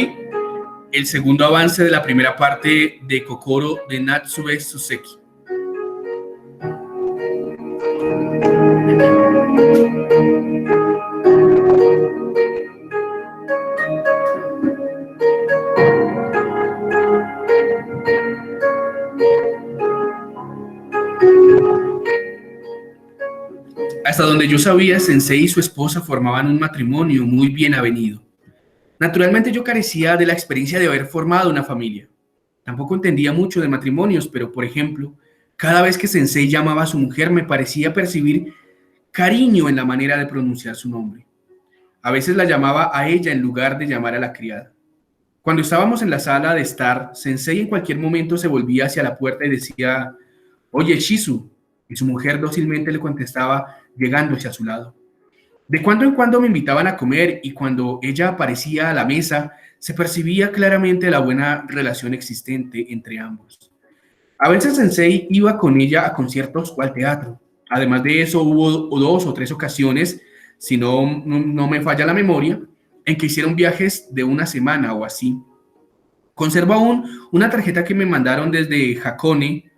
hoy el segundo avance de la primera parte de Kokoro de Natsume Soseki. Hasta donde yo sabía, Sensei y su esposa formaban un matrimonio muy bien avenido. Naturalmente yo carecía de la experiencia de haber formado una familia. Tampoco entendía mucho de matrimonios, pero por ejemplo, cada vez que Sensei llamaba a su mujer me parecía percibir cariño en la manera de pronunciar su nombre. A veces la llamaba a ella en lugar de llamar a la criada. Cuando estábamos en la sala de estar, Sensei en cualquier momento se volvía hacia la puerta y decía: «Oye, Shizu», y su mujer dócilmente le contestaba llegándose a su lado. De cuando en cuando me invitaban a comer y cuando ella aparecía a la mesa se percibía claramente la buena relación existente entre ambos. A veces Sensei iba con ella a conciertos o al teatro. Además de eso hubo 2 o 3 ocasiones, si no me falla la memoria, en que hicieron viajes de una semana o así. Conservo aún una tarjeta que me mandaron desde Hakone.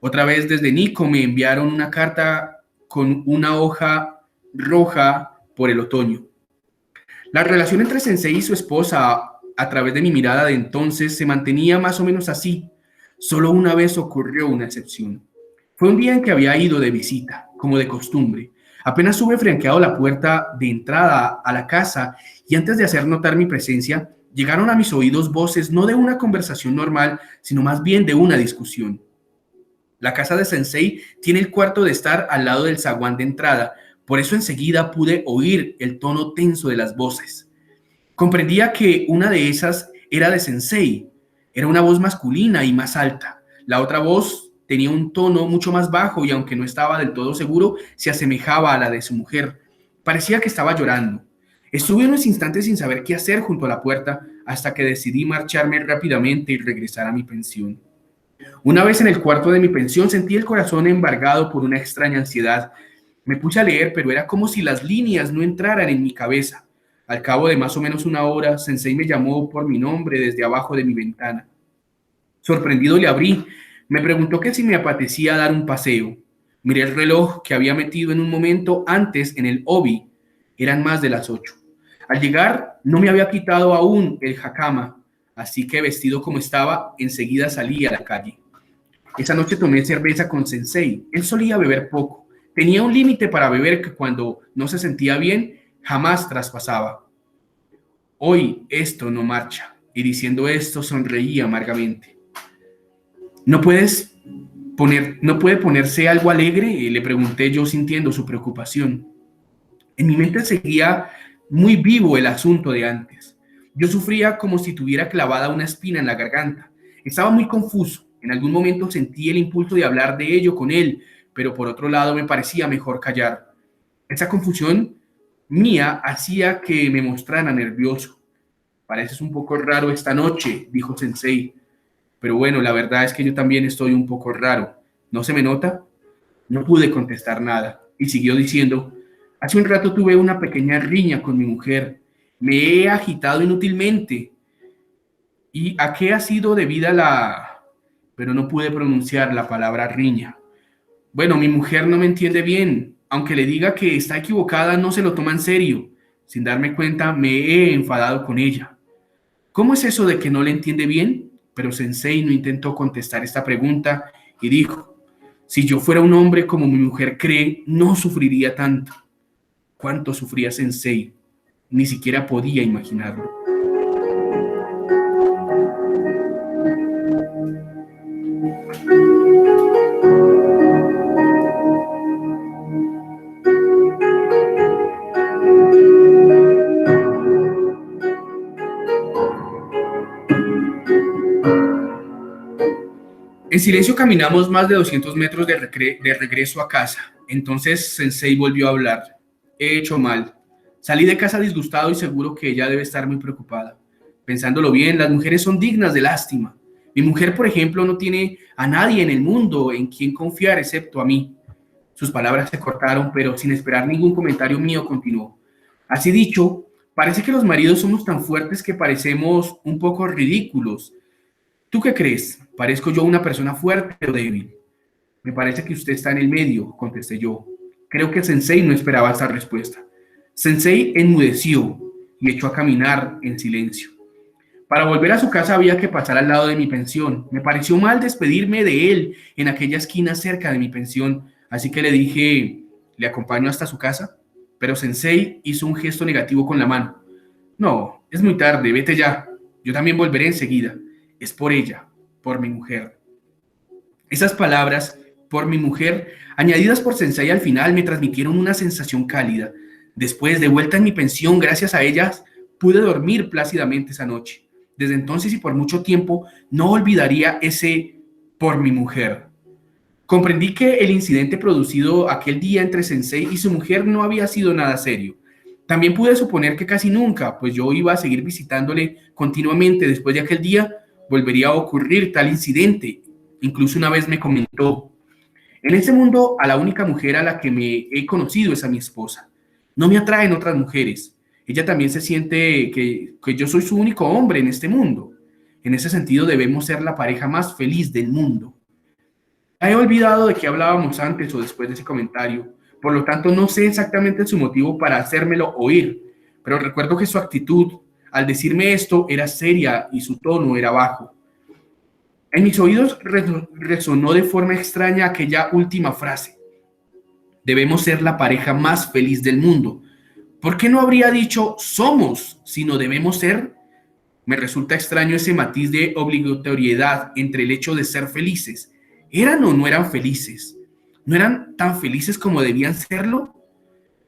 Otra vez desde Nikko me enviaron una carta con una hoja roja por el otoño. La relación entre Sensei y su esposa, a través de mi mirada de entonces, se mantenía más o menos así. Solo una vez ocurrió una excepción. Fue un día en que había ido de visita, como de costumbre. Apenas hube franqueado la puerta de entrada a la casa y antes de hacer notar mi presencia, llegaron a mis oídos voces no de una conversación normal, sino más bien de una discusión. La casa de Sensei tiene el cuarto de estar al lado del zaguán de entrada, por eso enseguida pude oír el tono tenso de las voces. Comprendía que una de esas era de Sensei, era una voz masculina y más alta. La otra voz tenía un tono mucho más bajo y aunque no estaba del todo seguro, se asemejaba a la de su mujer. Parecía que estaba llorando. Estuve unos instantes sin saber qué hacer junto a la puerta hasta que decidí marcharme rápidamente y regresar a mi pensión. Una vez en el cuarto de mi pensión sentí el corazón embargado por una extraña ansiedad. Me puse a leer, pero era como si las líneas no entraran en mi cabeza. Al cabo de más o menos una hora, Sensei me llamó por mi nombre desde abajo de mi ventana. Sorprendido le abrí. Me preguntó que si me apetecía dar un paseo. Miré el reloj que había metido en un momento antes en el obi. Eran más de las 8. Al llegar, no me había quitado aún el hakama. Así que vestido como estaba, enseguida salí a la calle. Esa noche tomé cerveza con Sensei. Él solía beber poco. Tenía un límite para beber que cuando no se sentía bien, jamás traspasaba. Hoy esto no marcha. Y diciendo esto, sonreí amargamente. ¿No puede ponerse algo alegre?, le pregunté yo sintiendo su preocupación. En mi mente seguía muy vivo el asunto de antes. Yo sufría como si tuviera clavada una espina en la garganta. Estaba muy confuso. En algún momento sentí el impulso de hablar de ello con él, pero por otro lado me parecía mejor callar. Esa confusión mía hacía que me mostrara nervioso. «Pareces un poco raro esta noche», dijo Sensei. «Pero bueno, la verdad es que yo también estoy un poco raro. ¿No se me nota?». No pude contestar nada y siguió diciendo: «Hace un rato tuve una pequeña riña con mi mujer. Me he agitado inútilmente. ¿Y a qué ha sido debida la...?». Pero no pude pronunciar la palabra riña. «Bueno, mi mujer no me entiende bien. Aunque le diga que está equivocada, no se lo toma en serio. Sin darme cuenta, me he enfadado con ella». «¿Cómo es eso de que no le entiende bien?». Pero Sensei no intentó contestar esta pregunta y dijo: «Si yo fuera un hombre como mi mujer cree, no sufriría tanto». ¿Cuánto sufría Sensei? Ni siquiera podía imaginarlo. En silencio caminamos más de 200 metros de regreso a casa. Entonces Sensei volvió a hablar. «He hecho mal. Salí de casa disgustado y seguro que ella debe estar muy preocupada. Pensándolo bien, las mujeres son dignas de lástima. Mi mujer, por ejemplo, no tiene a nadie en el mundo en quien confiar excepto a mí». Sus palabras se cortaron, pero sin esperar ningún comentario mío continuó. «Así dicho, Parece que los maridos somos tan fuertes que parecemos un poco ridículos. ¿Tú qué crees? ¿Parezco yo una persona fuerte o débil? Me parece que usted está en el medio, contesté yo. Creo que Sensei no esperaba esa respuesta. Sensei enmudeció y echó a caminar en silencio. Para volver a su casa había que pasar al lado de mi pensión. Me pareció mal despedirme de él en aquella esquina cerca de mi pensión, así que le dije, ¿le acompaño hasta su casa? Pero Sensei hizo un gesto negativo con la mano. No, es muy tarde, vete ya. Yo también volveré enseguida. Es por ella, por mi mujer. Esas palabras, por mi mujer, añadidas por Sensei al final, me transmitieron una sensación cálida. Después, de vuelta en mi pensión, gracias a ellas, pude dormir plácidamente esa noche. Desde entonces y por mucho tiempo, no olvidaría ese por mi mujer. Comprendí que el incidente producido aquel día entre Sensei y su mujer no había sido nada serio. También pude suponer que casi nunca, pues yo iba a seguir visitándole continuamente después de aquel día, volvería a ocurrir tal incidente. Incluso una vez me comentó, en este mundo a la única mujer a la que me he conocido es a mi esposa. No me atraen otras mujeres. Ella también se siente que yo soy su único hombre en este mundo. En ese sentido debemos ser la pareja más feliz del mundo. He olvidado de qué hablábamos antes o después de ese comentario. Por lo tanto, no sé exactamente su motivo para hacérmelo oír, pero recuerdo que su actitud al decirme esto era seria y su tono era bajo. En mis oídos resonó de forma extraña aquella última frase. Debemos ser la pareja más feliz del mundo. ¿Por qué no habría dicho somos, sino debemos ser? Me resulta extraño ese matiz de obligatoriedad entre el hecho de ser felices. ¿Eran o no eran felices? ¿No eran tan felices como debían serlo?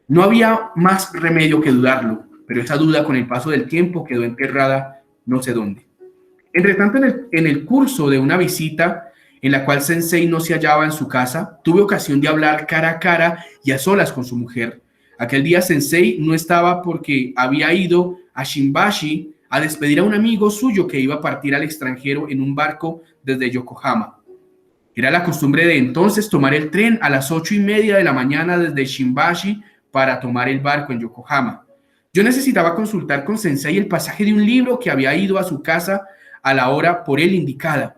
No había más remedio que dudarlo, pero esa duda con el paso del tiempo quedó enterrada no sé dónde. Entre tanto, en el curso de una visita en la cual Sensei no se hallaba en su casa, tuve ocasión de hablar cara a cara y a solas con su mujer. Aquel día Sensei no estaba porque había ido a Shimbashi a despedir a un amigo suyo que iba a partir al extranjero en un barco desde Yokohama. Era la costumbre de entonces tomar el tren a las 8:30 de la mañana desde Shimbashi para tomar el barco en Yokohama. Yo necesitaba consultar con Sensei el pasaje de un libro que había ido a su casa a la hora por él indicada,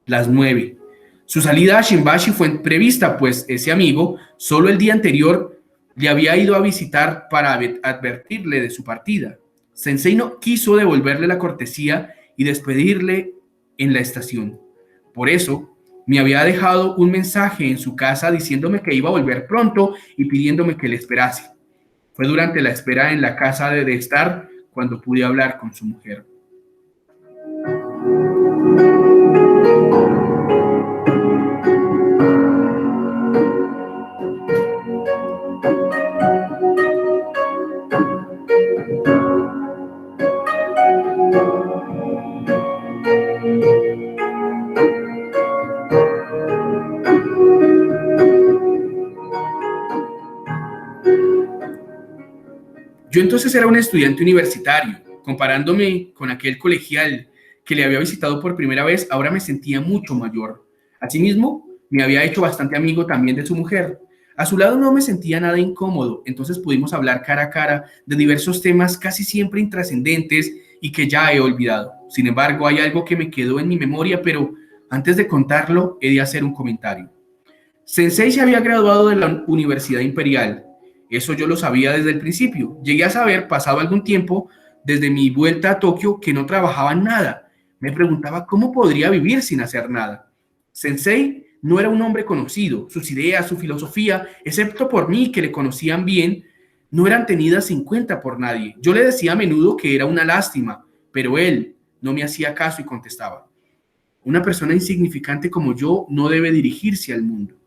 las 9. Su salida a Shimbashi fue prevista, pues ese amigo solo el día anterior le había ido a visitar para advertirle de su partida. Sensei no quiso devolverle la cortesía y despedirle en la estación. Por eso, me había dejado un mensaje en su casa diciéndome que iba a volver pronto y pidiéndome que le esperase. Fue durante la espera en la casa de estar cuando pude hablar con su mujer. Yo entonces era un estudiante universitario. Comparándome con aquel colegial que le había visitado por primera vez, ahora me sentía mucho mayor. Asimismo, me había hecho bastante amigo también de su mujer. A su lado no me sentía nada incómodo, entonces pudimos hablar cara a cara de diversos temas casi siempre intrascendentes y que ya he olvidado. Sin embargo, hay algo que me quedó en mi memoria, pero antes de contarlo, he de hacer un comentario. Sensei se había graduado de la Universidad Imperial. Eso yo lo sabía desde el principio. Llegué a saber, pasado algún tiempo, desde mi vuelta a Tokio, que no trabajaba en nada. Me preguntaba cómo podría vivir sin hacer nada. Sensei no era un hombre conocido. Sus ideas, su filosofía, excepto por mí, que le conocían bien, no eran tenidas en cuenta por nadie. Yo le decía a menudo que era una lástima, pero él no me hacía caso y contestaba: una persona insignificante como yo no debe dirigirse al mundo.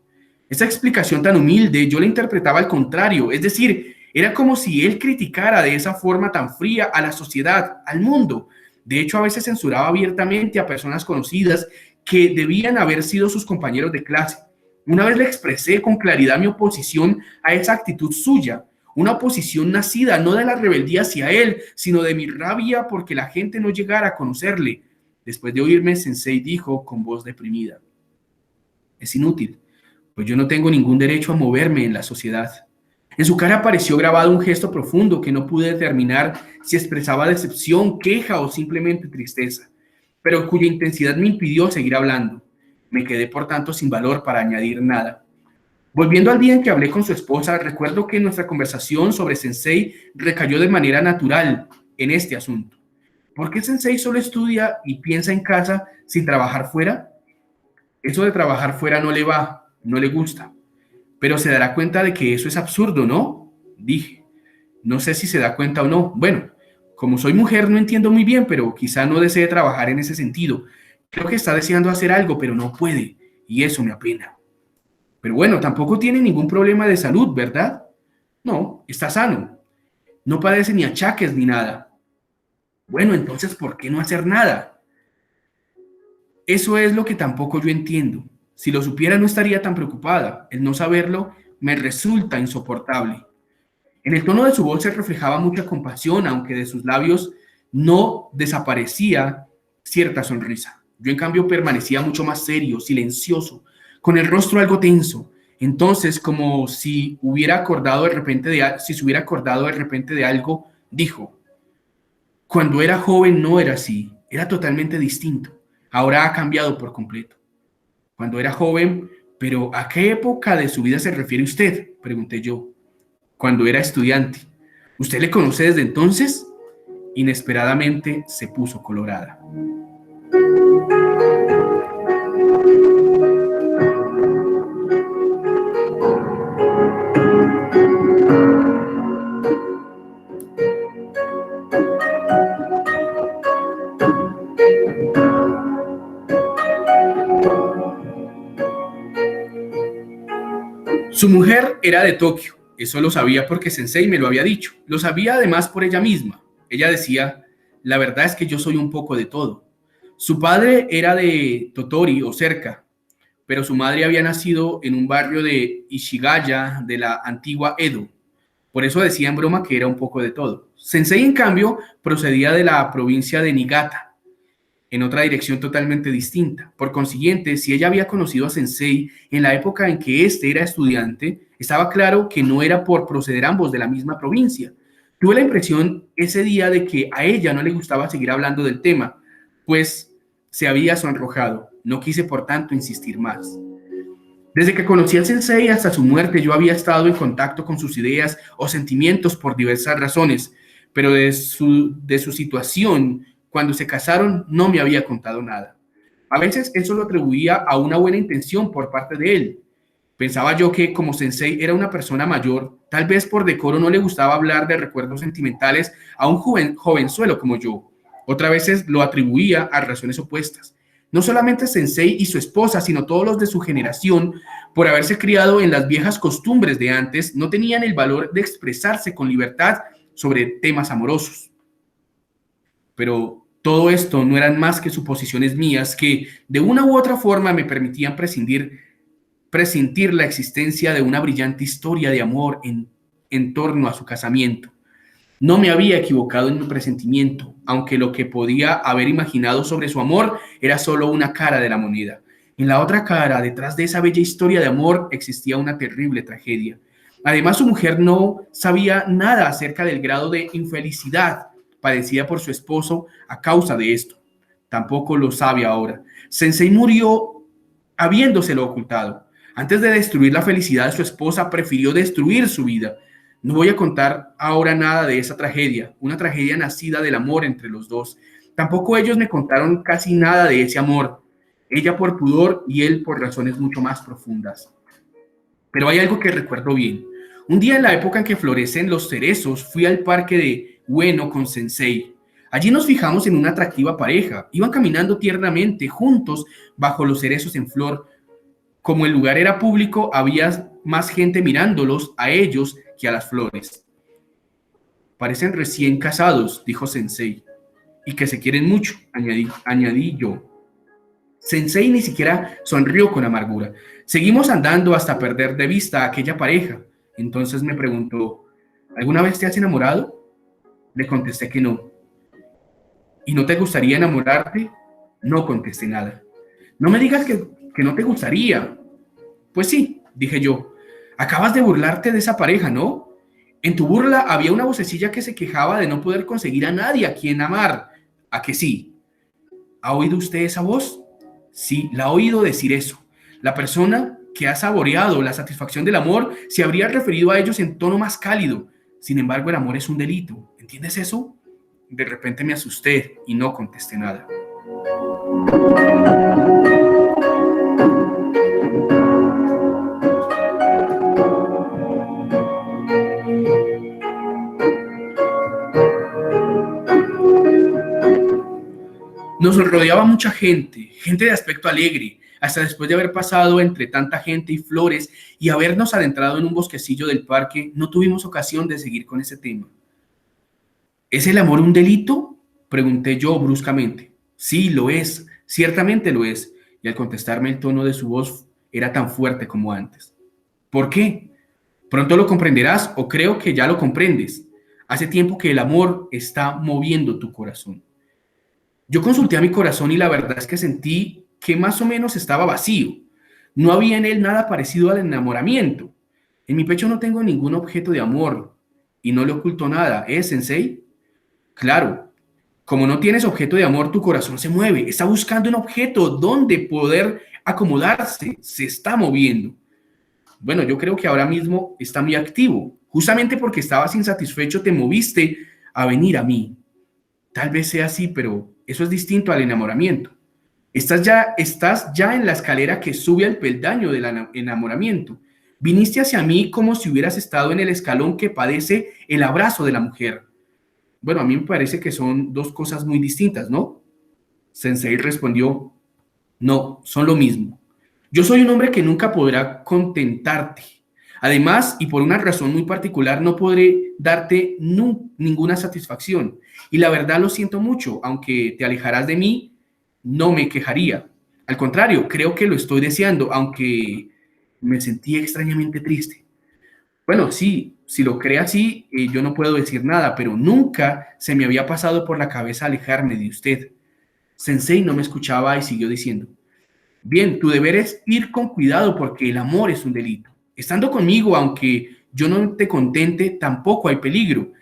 Esa explicación tan humilde yo la interpretaba al contrario, es decir, era como si él criticara de esa forma tan fría a la sociedad, al mundo. De hecho, a veces censuraba abiertamente a personas conocidas que debían haber sido sus compañeros de clase. Una vez le expresé con claridad mi oposición a esa actitud suya, una oposición nacida no de la rebeldía hacia él, sino de mi rabia porque la gente no llegara a conocerle. Después de oírme, Sensei dijo con voz deprimida: es inútil, pues yo no tengo ningún derecho a moverme en la sociedad. En su cara apareció grabado un gesto profundo que no pude determinar si expresaba decepción, queja o simplemente tristeza, pero cuya intensidad me impidió seguir hablando. Me quedé, por tanto, sin valor para añadir nada. Volviendo al día en que hablé con su esposa, recuerdo que nuestra conversación sobre Sensei recayó de manera natural en este asunto. ¿Por qué Sensei solo estudia y piensa en casa sin trabajar fuera? Eso de trabajar fuera no le va, no le gusta. Pero se dará cuenta de que eso es absurdo, ¿no? Dije. No sé si se da cuenta o no. Bueno, como soy mujer no entiendo muy bien, pero quizá no desee trabajar en ese sentido. Creo que está deseando hacer algo, pero no puede. Y eso me apena. Pero bueno, tampoco tiene ningún problema de salud, ¿verdad? No, está sano. No padece ni achaques ni nada. Bueno, entonces, ¿por qué no hacer nada? Eso es lo que tampoco yo entiendo. Si lo supiera no estaría tan preocupada. El no saberlo me resulta insoportable. En el tono de su voz se reflejaba mucha compasión, aunque de sus labios no desaparecía cierta sonrisa. Yo, en cambio, permanecía mucho más serio, silencioso, con el rostro algo tenso. Entonces, como si hubiera acordado de repente si se hubiera acordado de repente de algo, dijo: cuando era joven no era así, era totalmente distinto. Ahora ha cambiado por completo. Cuando era joven, pero ¿a qué época de su vida se refiere usted?, pregunté yo. Cuando era estudiante. ¿Usted le conoce desde entonces? Inesperadamente se puso colorada. Su mujer era de Tokio. Eso lo sabía porque Sensei me lo había dicho. Lo sabía además por ella misma. Ella decía: la verdad es que yo soy un poco de todo. Su padre era de Totori o cerca, pero su madre había nacido en un barrio de Ishigaya de la antigua Edo. Por eso decía en broma que era un poco de todo. Sensei, en cambio, procedía de la provincia de Niigata, en otra dirección totalmente distinta. Por consiguiente, si ella había conocido a Sensei en la época en que éste era estudiante, estaba claro que no era por proceder ambos de la misma provincia. Tuve la impresión ese día de que a ella no le gustaba seguir hablando del tema, pues se había sonrojado. No quise, por tanto, insistir más. Desde que conocí al Sensei hasta su muerte, yo había estado en contacto con sus ideas o sentimientos por diversas razones, pero de su situación cuando se casaron no me había contado nada. A veces eso lo atribuía a una buena intención por parte de él. Pensaba yo que, como Sensei era una persona mayor, tal vez por decoro no le gustaba hablar de recuerdos sentimentales a un jovenzuelo como yo. Otras veces lo atribuía a razones opuestas. No solamente Sensei y su esposa, sino todos los de su generación, por haberse criado en las viejas costumbres de antes, no tenían el valor de expresarse con libertad sobre temas amorosos. Pero todo esto no eran más que suposiciones mías que, de una u otra forma, me permitían presentir la existencia de una brillante historia de amor en torno a su casamiento. No me había equivocado en mi presentimiento, aunque lo que podía haber imaginado sobre su amor era solo una cara de la moneda. En la otra cara, detrás de esa bella historia de amor, existía una terrible tragedia. Además, su mujer no sabía nada acerca del grado de infelicidad padecida por su esposo a causa de esto. Tampoco lo sabe ahora. Sensei murió habiéndoselo ocultado. Antes de destruir la felicidad de su esposa, prefirió destruir su vida. No voy a contar ahora nada de esa tragedia, una tragedia nacida del amor entre los dos. Tampoco ellos me contaron casi nada de ese amor, ella por pudor y él por razones mucho más profundas. Pero hay algo que recuerdo bien. Un día, en la época en que florecen los cerezos, fui al parque de Ueno con Sensei. Allí nos fijamos en una atractiva pareja. Iban caminando tiernamente juntos bajo los cerezos en flor. Como el lugar era público, había más gente mirándolos a ellos que a las flores. Parecen recién casados, dijo Sensei. Y que se quieren mucho, añadí yo. Sensei ni siquiera sonrió con amargura. Seguimos andando hasta perder de vista a aquella pareja. Entonces me preguntó: ¿alguna vez te has enamorado? Le contesté que no. ¿Y no te gustaría enamorarte? No contesté nada. No me digas que no te gustaría. Pues sí, dije yo. Acabas de burlarte de esa pareja, ¿no? En tu burla había una vocecilla que se quejaba de no poder conseguir a nadie a quien amar. ¿A que sí? ¿Ha oído usted esa voz? Sí, la ha oído decir eso. La persona que ha saboreado la satisfacción del amor se habría referido a ellos en tono más cálido. Sin embargo, el amor es un delito. ¿Entiendes eso? De repente me asusté y no contesté nada. Nos rodeaba mucha gente, gente de aspecto alegre, hasta después de haber pasado entre tanta gente y flores y habernos adentrado en un bosquecillo del parque, no tuvimos ocasión de seguir con ese tema. ¿Es el amor un delito? Pregunté yo bruscamente. Sí, lo es, ciertamente lo es, y al contestarme el tono de su voz era tan fuerte como antes. ¿Por qué? Pronto lo comprenderás o creo que ya lo comprendes. Hace tiempo que el amor está moviendo tu corazón. Yo consulté a mi corazón y la verdad es que sentí que más o menos estaba vacío. No había en él nada parecido al enamoramiento. En mi pecho no tengo ningún objeto de amor y no le oculto nada, ¿eh, sensei? Claro, como no tienes objeto de amor, tu corazón se mueve, está buscando un objeto donde poder acomodarse, se está moviendo. Bueno, yo creo que ahora mismo está muy activo. Justamente porque estabas insatisfecho, te moviste a venir a mí. Tal vez sea así, pero eso es distinto al enamoramiento. Estás ya en la escalera que sube al peldaño del enamoramiento. Viniste hacia mí como si hubieras estado en el escalón que padece el abrazo de la mujer. Bueno, a mí me parece que son dos cosas muy distintas, ¿no? Sensei respondió, no, son lo mismo. Yo soy un hombre que nunca podrá contentarte. Además, y por una razón muy particular, no podré darte ninguna satisfacción. Y la verdad lo siento mucho, aunque te alejarás de mí, no me quejaría. Al contrario, creo que lo estoy deseando, aunque me sentí extrañamente triste. Bueno, sí, si lo cree así, yo no puedo decir nada, pero nunca se me había pasado por la cabeza alejarme de usted. Sensei no me escuchaba y siguió diciendo, bien, tu deber es ir con cuidado porque el amor es un delito. Estando conmigo, aunque yo no te contente, tampoco hay peligro.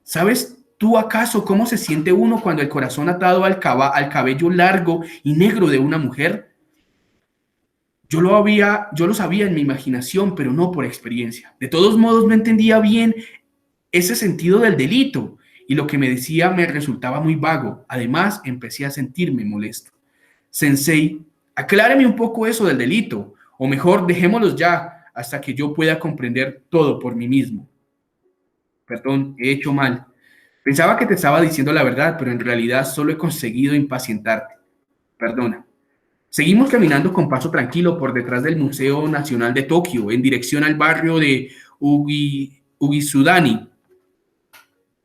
¿Sabes tú acaso cómo se siente uno cuando el corazón atado al cabello largo y negro de una mujer? Yo lo sabía en mi imaginación, pero no por experiencia. De todos modos, no entendía bien ese sentido del delito y lo que me decía me resultaba muy vago. Además, empecé a sentirme molesto. Sensei, acláreme un poco eso del delito, o mejor, dejémoslos ya hasta que yo pueda comprender todo por mí mismo. Perdón, he hecho mal. Pensaba que te estaba diciendo la verdad, pero en realidad solo he conseguido impacientarte. Perdona. Seguimos caminando con paso tranquilo por detrás del Museo Nacional de Tokio, en dirección al barrio de Ugisudani.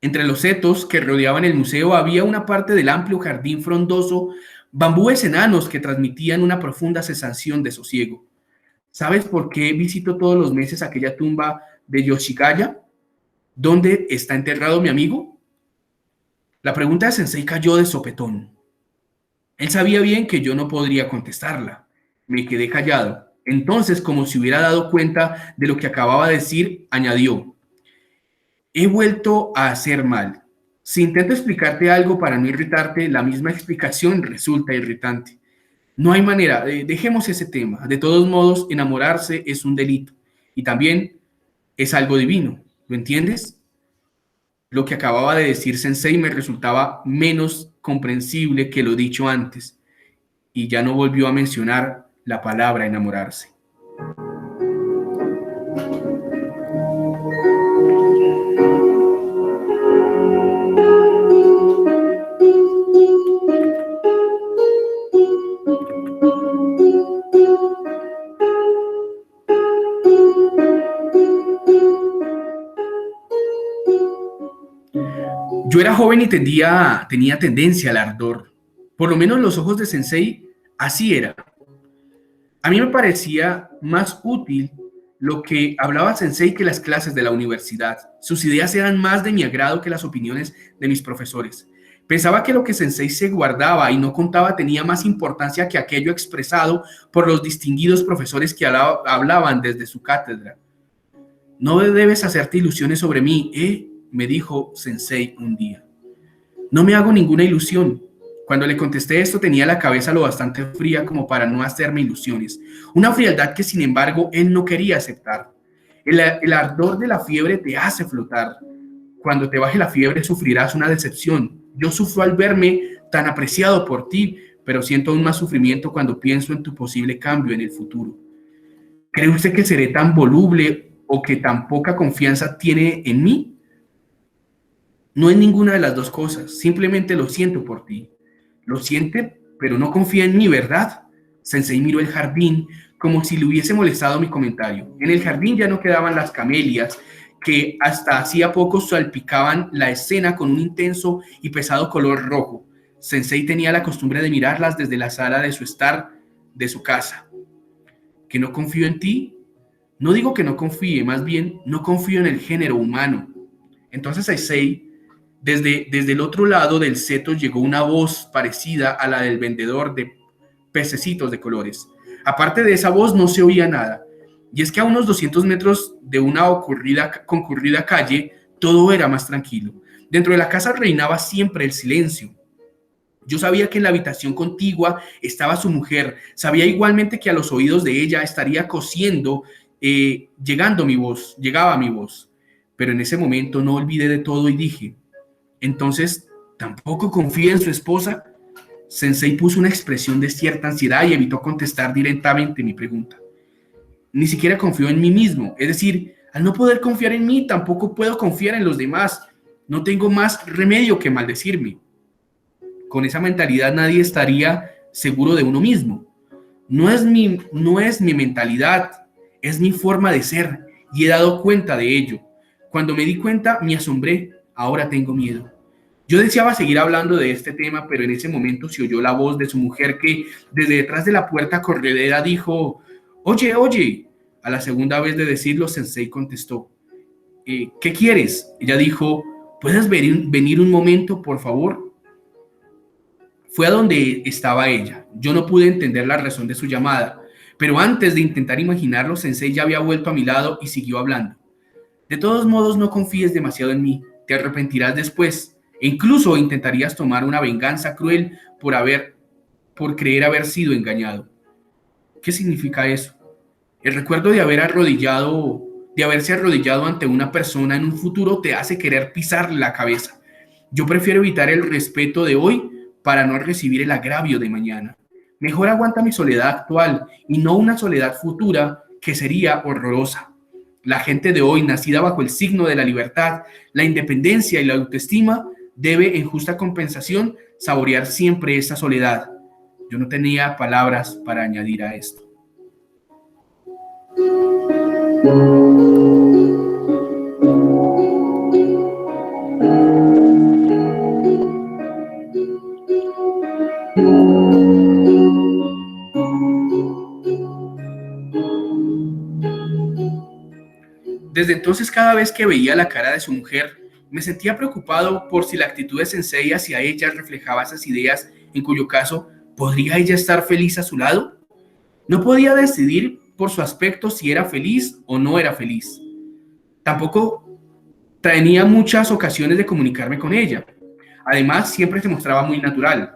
Entre los setos que rodeaban el museo había una parte del amplio jardín frondoso, bambúes enanos que transmitían una profunda sensación de sosiego. ¿Sabes por qué visito todos los meses aquella tumba de Yoshigaya? ¿Dónde está enterrado mi amigo? La pregunta de Sensei cayó de sopetón. Él sabía bien que yo no podría contestarla. Me quedé callado. Entonces, como si hubiera dado cuenta de lo que acababa de decir, añadió, he vuelto a hacer mal. Si intento explicarte algo para no irritarte, la misma explicación resulta irritante. No hay manera, dejemos ese tema. De todos modos, enamorarse es un delito y también es algo divino. ¿Lo entiendes? Lo que acababa de decir Sensei me resultaba menos comprensible que lo dicho antes y ya no volvió a mencionar la palabra enamorarse. Yo era joven y tenía tendencia al ardor. Por lo menos los ojos de Sensei así era. A mí me parecía más útil lo que hablaba Sensei que las clases de la universidad. Sus ideas eran más de mi agrado que las opiniones de mis profesores. Pensaba que lo que Sensei se guardaba y no contaba tenía más importancia que aquello expresado por los distinguidos profesores que hablaban desde su cátedra. No debes hacerte ilusiones sobre mí, me dijo Sensei un día. No me hago ninguna ilusión. Cuando le contesté esto tenía la cabeza lo bastante fría como para no hacerme ilusiones. Una frialdad que sin embargo él no quería aceptar. El ardor de la fiebre te hace flotar. Cuando te baje la fiebre sufrirás una decepción. Yo sufro al verme tan apreciado por ti, pero siento aún más sufrimiento cuando pienso en tu posible cambio en el futuro. ¿Cree usted que seré tan voluble o que tan poca confianza tiene en mí? No es ninguna de las dos cosas, simplemente lo siento por ti. Lo siente, pero no confía en mí, ¿verdad? Sensei miró el jardín como si le hubiese molestado mi comentario. En el jardín ya no quedaban las camelias que hasta hacía poco salpicaban la escena con un intenso y pesado color rojo. Sensei tenía la costumbre de mirarlas desde la sala de su estar de su casa. ¿Que no confío en ti? No digo que no confíe, más bien no confío en el género humano. Entonces Sensei, desde el otro lado del seto llegó una voz parecida a la del vendedor de pececitos de colores. Aparte de esa voz no se oía nada. Y es que a unos 200 metros de una concurrida calle, todo era más tranquilo. Dentro de la casa reinaba siempre el silencio. Yo sabía que en la habitación contigua estaba su mujer. Sabía igualmente que a los oídos de ella estaría cosiendo, llegaba mi voz. Pero en ese momento no olvidé de todo y dije, entonces, ¿tampoco confía en su esposa? Sensei puso una expresión de cierta ansiedad y evitó contestar directamente mi pregunta. Ni siquiera confío en mí mismo. Es decir, al no poder confiar en mí, tampoco puedo confiar en los demás. No tengo más remedio que maldecirme. Con esa mentalidad nadie estaría seguro de uno mismo. No es mi mentalidad, es mi forma de ser y he dado cuenta de ello. Cuando me di cuenta, me asombré. Ahora tengo miedo. Yo deseaba seguir hablando de este tema, pero en ese momento se oyó la voz de su mujer que desde detrás de la puerta corredera dijo, oye, oye. A la segunda vez de decirlo, Sensei contestó, ¿qué quieres? Ella dijo, ¿puedes venir un momento, por favor? Fue a donde estaba ella. Yo no pude entender la razón de su llamada, pero antes de intentar imaginarlo, Sensei ya había vuelto a mi lado y siguió hablando. De todos modos, no confíes demasiado en mí. Te arrepentirás después. E incluso intentarías tomar una venganza cruel por creer haber sido engañado. ¿Qué significa eso? El recuerdo de haberse arrodillado ante una persona en un futuro te hace querer pisarle la cabeza. Yo prefiero evitar el respeto de hoy para no recibir el agravio de mañana. Mejor aguanta mi soledad actual y no una soledad futura que sería horrorosa. La gente de hoy, nacida bajo el signo de la libertad, la independencia y la autoestima, debe, en justa compensación, saborear siempre esa soledad. Yo no tenía palabras para añadir a esto. Desde entonces, cada vez que veía la cara de su mujer, me sentía preocupado por si la actitud de Sensei hacia ella reflejaba esas ideas, en cuyo caso, ¿podría ella estar feliz a su lado? No podía decidir por su aspecto si era feliz o no era feliz. Tampoco tenía muchas ocasiones de comunicarme con ella. Además, siempre se mostraba muy natural.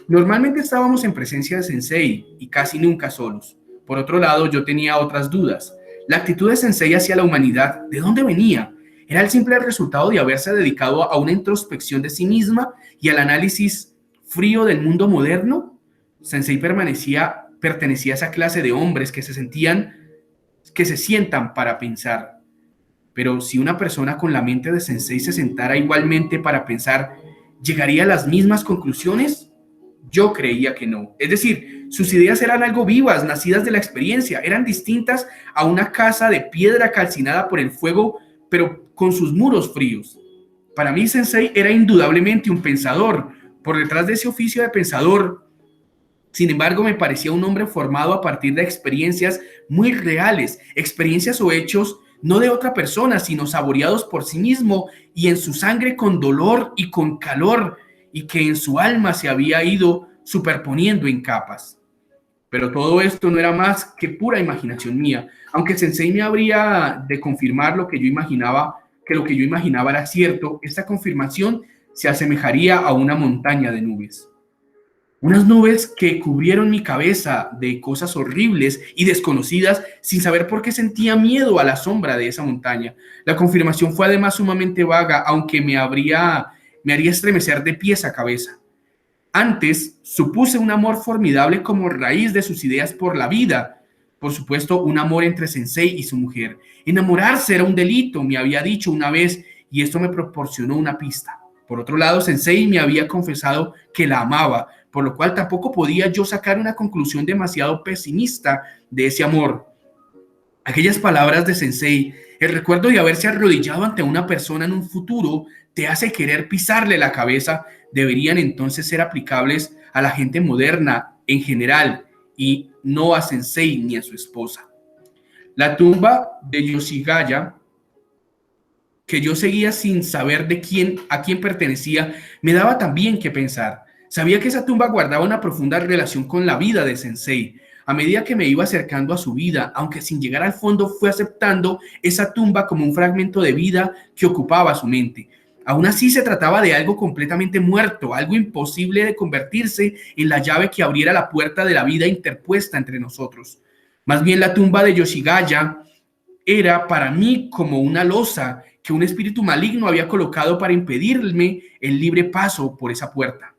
Normalmente estábamos en presencia de Sensei y casi nunca solos. Por otro lado, yo tenía otras dudas. La actitud de Sensei hacia la humanidad, ¿de dónde venía? ¿Era el simple resultado de haberse dedicado a una introspección de sí misma y al análisis frío del mundo moderno? Sensei pertenecía a esa clase de hombres que se sientan para pensar. Pero si una persona con la mente de Sensei se sentara igualmente para pensar, ¿llegaría a las mismas conclusiones? Yo creía que no. Es decir, sus ideas eran algo vivas, nacidas de la experiencia, eran distintas a una casa de piedra calcinada por el fuego, pero con sus muros fríos. Para mí, Sensei era indudablemente un pensador. Por detrás de ese oficio de pensador, sin embargo, me parecía un hombre formado a partir de experiencias muy reales, experiencias o hechos no de otra persona, sino saboreados por sí mismo y en su sangre con dolor y con calor, y que en su alma se había ido superponiendo en capas. Pero todo esto no era más que pura imaginación mía. Aunque Sensei me habría de confirmar lo que yo imaginaba, que lo que yo imaginaba era cierto, esta confirmación se asemejaría a una montaña de nubes. Unas nubes que cubrieron mi cabeza de cosas horribles y desconocidas sin saber por qué sentía miedo a la sombra de esa montaña. La confirmación fue además sumamente vaga, aunque me haría estremecer de pies a cabeza. Antes supuse un amor formidable como raíz de sus ideas por la vida. Por supuesto, un amor entre Sensei y su mujer. Enamorarse era un delito, me había dicho una vez, y esto me proporcionó una pista. Por otro lado, Sensei me había confesado que la amaba, por lo cual tampoco podía yo sacar una conclusión demasiado pesimista de ese amor. Aquellas palabras de Sensei, el recuerdo de haberse arrodillado ante una persona en un futuro, te hace querer pisarle la cabeza, deberían entonces ser aplicables a la gente moderna en general y no a Sensei ni a su esposa. La tumba de Yoshigaya, que yo seguía sin saber a quién pertenecía, me daba también que pensar. Sabía que esa tumba guardaba una profunda relación con la vida de Sensei. A medida que me iba acercando a su vida, aunque sin llegar al fondo, fue aceptando esa tumba como un fragmento de vida que ocupaba su mente. Aún así se trataba de algo completamente muerto, algo imposible de convertirse en la llave que abriera la puerta de la vida interpuesta entre nosotros. Más bien la tumba de Yoshigaya era para mí como una losa que un espíritu maligno había colocado para impedirme el libre paso por esa puerta.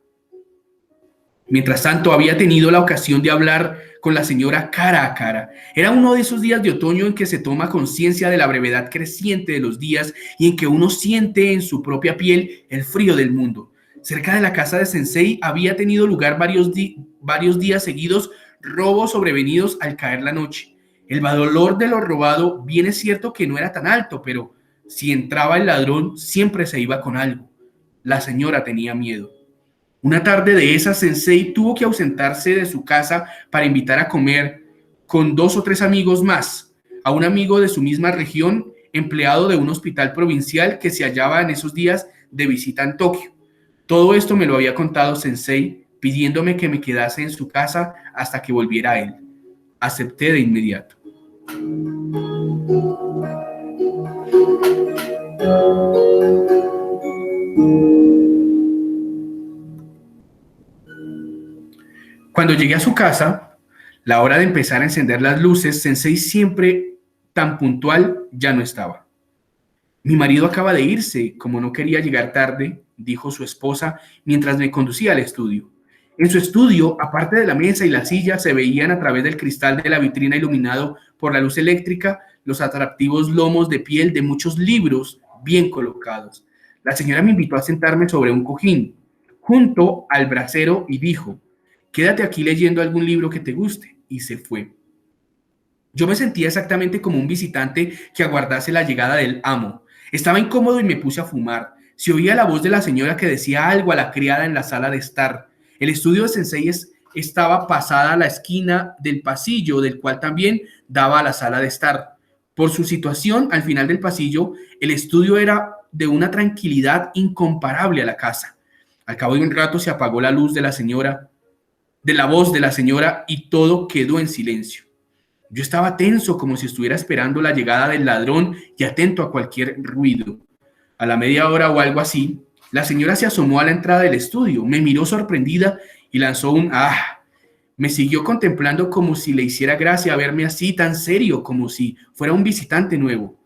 Mientras tanto, había tenido la ocasión de hablar con la señora cara a cara. Era uno de esos días de otoño en que se toma conciencia de la brevedad creciente de los días y en que uno siente en su propia piel el frío del mundo. Cerca de la casa de Sensei había tenido lugar varios días seguidos robos sobrevenidos al caer la noche. El valor de lo robado, bien es cierto que no era tan alto, pero si entraba el ladrón, siempre se iba con algo. La señora tenía miedo. Una tarde de esas, Sensei tuvo que ausentarse de su casa para invitar a comer con 2 o 3 amigos más, a un amigo de su misma región, empleado de un hospital provincial que se hallaba en esos días de visita en Tokio. Todo esto me lo había contado Sensei, pidiéndome que me quedase en su casa hasta que volviera él. Acepté de inmediato. Cuando llegué a su casa, la hora de empezar a encender las luces, Sensei, siempre tan puntual, ya no estaba. Mi marido acaba de irse, como no quería llegar tarde, dijo su esposa mientras me conducía al estudio. En su estudio, aparte de la mesa y la silla, se veían a través del cristal de la vitrina iluminado por la luz eléctrica los atractivos lomos de piel de muchos libros bien colocados. La señora me invitó a sentarme sobre un cojín, junto al brasero, y dijo: quédate aquí leyendo algún libro que te guste, y se fue. Yo me sentía exactamente como un visitante que aguardase la llegada del amo. Estaba incómodo y me puse a fumar. Se oía la voz de la señora que decía algo a la criada en la sala de estar. El estudio de Sensei estaba pasada a la esquina del pasillo, del cual también daba a la sala de estar. Por su situación, al final del pasillo, el estudio era de una tranquilidad incomparable a la casa. Al cabo de un rato se apagó la luz de la voz de la señora, y todo quedó en silencio. Yo estaba tenso, como si estuviera esperando la llegada del ladrón y atento a cualquier ruido. A la media hora o algo así, la señora se asomó a la entrada del estudio, me miró sorprendida y lanzó un ¡ah! Me siguió contemplando como si le hiciera gracia verme así tan serio, como si fuera un visitante nuevo.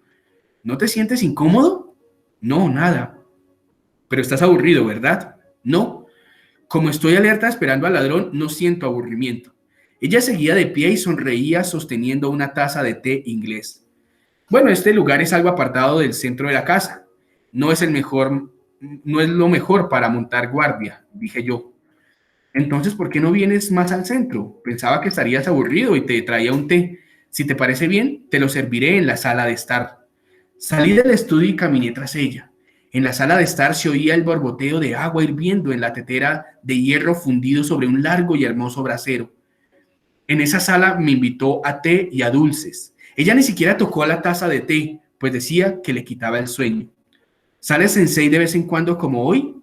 ¿No te sientes incómodo? No, nada. Pero estás aburrido, ¿verdad? No. Como estoy alerta esperando al ladrón, no siento aburrimiento. Ella seguía de pie y sonreía sosteniendo una taza de té inglés. Bueno, este lugar es algo apartado del centro de la casa. No es lo mejor para montar guardia, dije yo. Entonces, ¿por qué no vienes más al centro? Pensaba que estarías aburrido y te traía un té. Si te parece bien, te lo serviré en la sala de estar. Salí del estudio y caminé tras ella. En la sala de estar se oía el borboteo de agua hirviendo en la tetera de hierro fundido sobre un largo y hermoso brasero. En esa sala me invitó a té y a dulces. Ella ni siquiera tocó la taza de té, pues decía que le quitaba el sueño. ¿Sale Sensei de vez en cuando como hoy?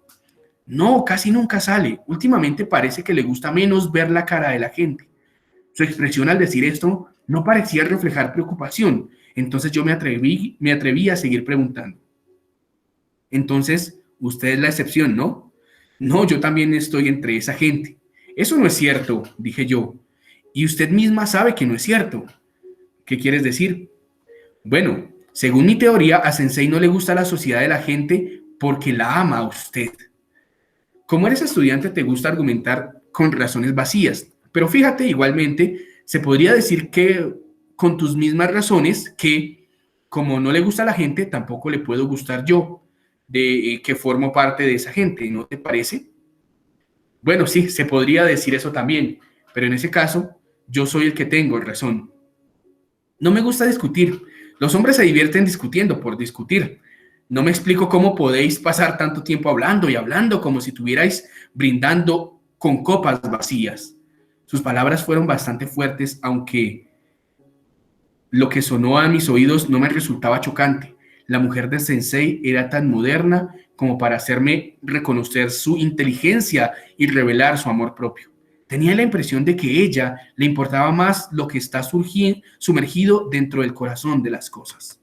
No, casi nunca sale. Últimamente parece que le gusta menos ver la cara de la gente. Su expresión al decir esto no parecía reflejar preocupación. Entonces yo me atreví a seguir preguntando. Entonces, usted es la excepción, ¿no? No, yo también estoy entre esa gente. Eso no es cierto, dije yo. Y usted misma sabe que no es cierto. ¿Qué quieres decir? Bueno, según mi teoría, a Sensei no le gusta la sociedad de la gente porque la ama a usted. Como eres estudiante, te gusta argumentar con razones vacías, pero fíjate, igualmente, se podría decir que con tus mismas razones que, como no le gusta a la gente, tampoco le puedo gustar yo, de que formo parte de esa gente, ¿no te parece? Bueno, sí, se podría decir eso también, pero en ese caso, yo soy el que tengo razón. No me gusta discutir. Los hombres se divierten discutiendo por discutir. No me explico cómo podéis pasar tanto tiempo hablando y hablando como si estuvierais brindando con copas vacías. Sus palabras fueron bastante fuertes, aunque lo que sonó a mis oídos no me resultaba chocante. La mujer de Sensei era tan moderna como para hacerme reconocer su inteligencia y revelar su amor propio. Tenía la impresión de que ella le importaba más lo que está sumergido dentro del corazón de las cosas.